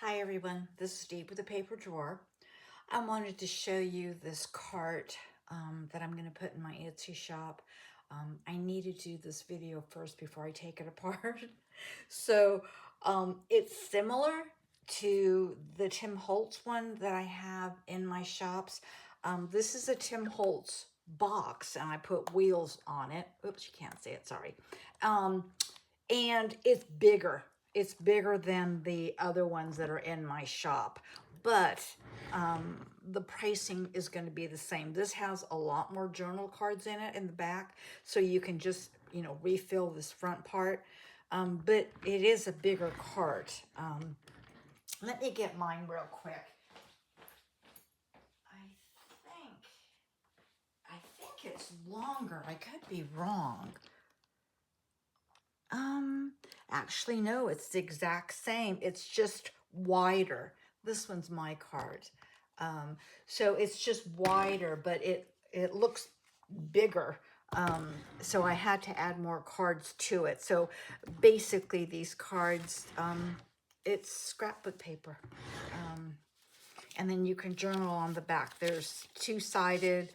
Hi everyone, this is Dee with the Paper Drawer. I wanted to show you this cart that I'm going to put in my Etsy shop. I need to do this video first before I take it apart. So it's similar to the Tim Holtz one that I have in my shops. This is a Tim Holtz box and I put wheels on it. Oops, you can't see it, sorry. And it's bigger. It's bigger than the other ones that are in my shop, but the pricing is going to be the same. This has a lot more journal cards in it in the back, so you can just, refill this front part. But it is a bigger cart. Let me get mine real quick. I think it's longer. I could be wrong. Actually, no, it's the exact same. It's just wider. This one's my card. So it's just wider, but it looks bigger. So I had to add more cards to it. So basically these cards, it's scrapbook paper. And then you can journal on the back. There's two-sided,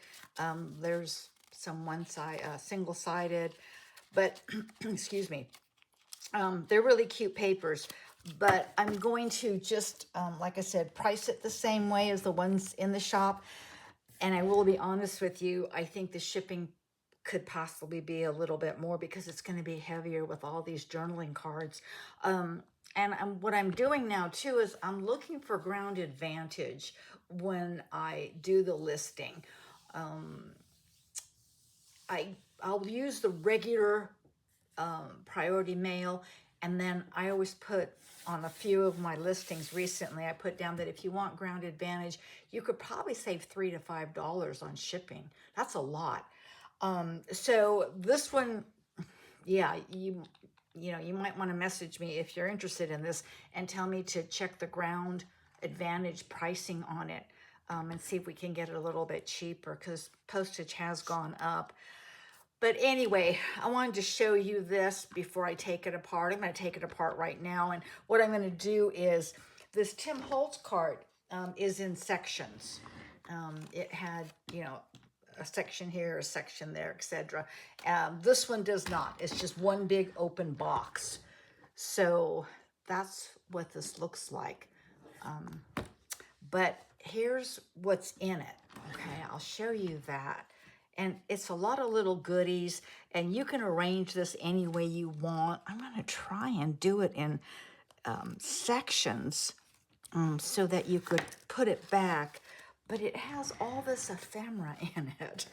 there's some one side, single-sided, but excuse me. They're really cute papers, but I'm going to just, like I said, price it the same way as the ones in the shop. And I will be honest with you, I think the shipping could possibly be a little bit more because it's going to be heavier with all these journaling cards. And what I'm doing now too is I'm looking for ground advantage when I do the listing. I'll use the regular priority mail, and then I always put on a few of my listings recently, I put down that if you want ground advantage, you could probably save $3 to $5 on shipping. That's a lot. So this one, yeah, you might want to message me if you're interested in this and tell me to check the ground advantage pricing on it, and see if we can get it a little bit cheaper because postage has gone up. But anyway, I wanted to show you this before I take it apart. I'm going to take it apart right now. And what I'm going to do is this Tim Holtz cart is in sections. It had, a section here, a section there, etc. This one does not. It's just one big open box. So that's what this looks like. But here's what's in it. Okay, I'll show you that. And it's a lot of little goodies, and you can arrange this any way you want. I'm going to try and do it in sections so that you could put it back. But it has all this ephemera in it.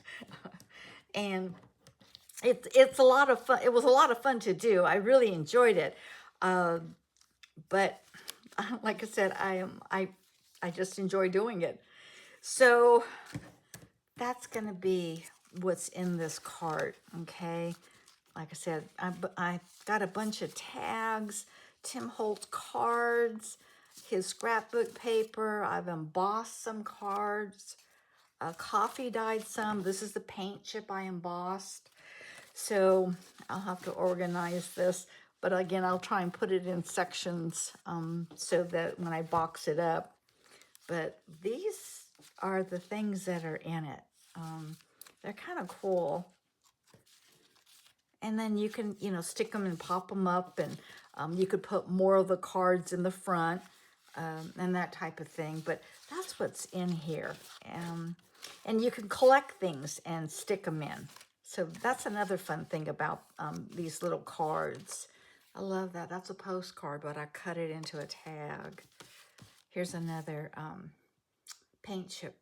And it's a lot of fun. It was a lot of fun to do. I really enjoyed it. But like I said, I just enjoy doing it. So that's going to be what's in this cart, okay? Like I said, I got a bunch of tags, Tim Holtz cards, his scrapbook paper. I've embossed some cards, coffee dyed some. This is the paint chip I embossed. So I'll have to organize this. But again, I'll try and put it in sections so that when I box it up. But these are the things that are in it. They're kind of cool. And then you can, stick them and pop them up, and you could put more of the cards in the front and that type of thing. But that's what's in here. And you can collect things and stick them in. So that's another fun thing about these little cards. I love that. That's a postcard, but I cut it into a tag. Here's another paint chip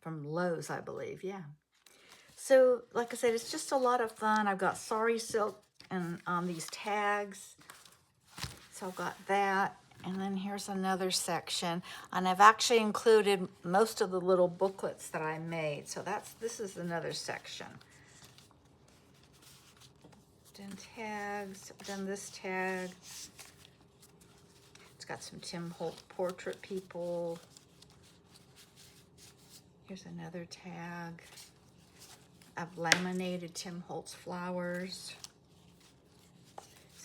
from Lowe's, I believe. Yeah. So, like I said, it's just a lot of fun. I've got Sorry Silk and on these tags. So I've got that. And then here's another section. And I've actually included most of the little booklets that I made. So this is another section. Done tags, done this tag. It's got some Tim Holtz portrait people. Here's another tag. I've laminated Tim Holtz flowers.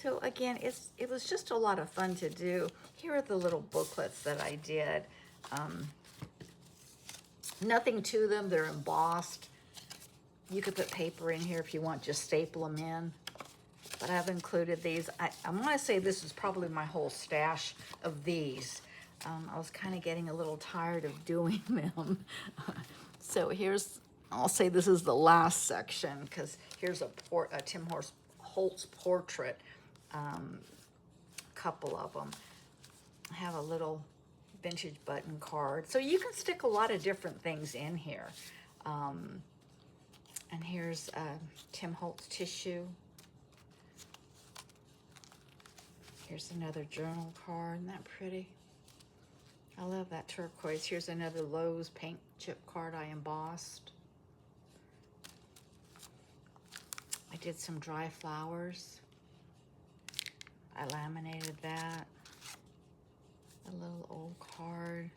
So again, it was just a lot of fun to do. Here are the little booklets that I did. Nothing to them, they're embossed. You could put paper in here if you want, just staple them in. But I've included these. I want to say this is probably my whole stash of these. I was kind of getting a little tired of doing them. So here's, I'll say this is the last section, because here's a Tim Holtz portrait, couple of them. I have a little vintage button card. So you can stick a lot of different things in here. And here's Tim Holtz tissue. Here's another journal card. Isn't that pretty? I love that turquoise. Here's another Lowe's paint chip card I embossed. I did some dry flowers. I laminated that. A little old card.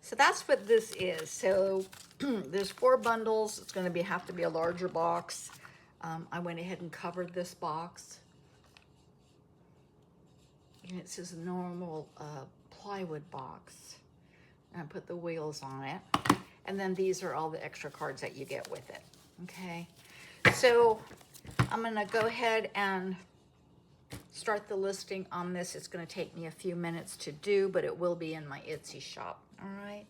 So that's what this is. So there's 4 bundles. It's going to have to be a larger box. I went ahead and covered this box. And it says a normal plywood box. And I put the wheels on it. And then these are all the extra cards that you get with it. Okay. So I'm going to go ahead and start the listing on this. It's going to take me a few minutes to do, but it will be in my Etsy shop. All right.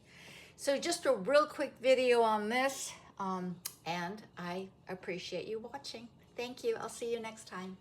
So just a real quick video on this. And I appreciate you watching. Thank you. I'll see you next time.